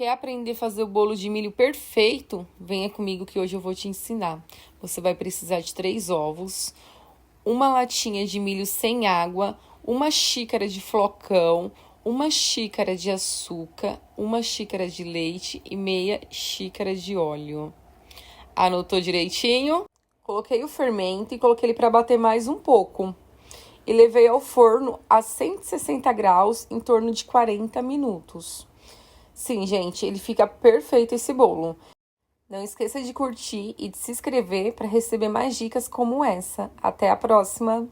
Quer aprender a fazer o bolo de milho perfeito? Venha comigo que hoje eu vou te ensinar. Você vai precisar de 3 ovos, uma latinha de milho sem água, uma xícara de flocão, uma xícara de açúcar, uma xícara de leite e meia xícara de óleo. Anotou direitinho? Coloquei o fermento e coloquei ele para bater mais um pouco. E levei ao forno a 160 graus em torno de 40 minutos. Sim, gente, ele fica perfeito esse bolo. Não esqueça de curtir e de se inscrever para receber mais dicas como essa. Até a próxima!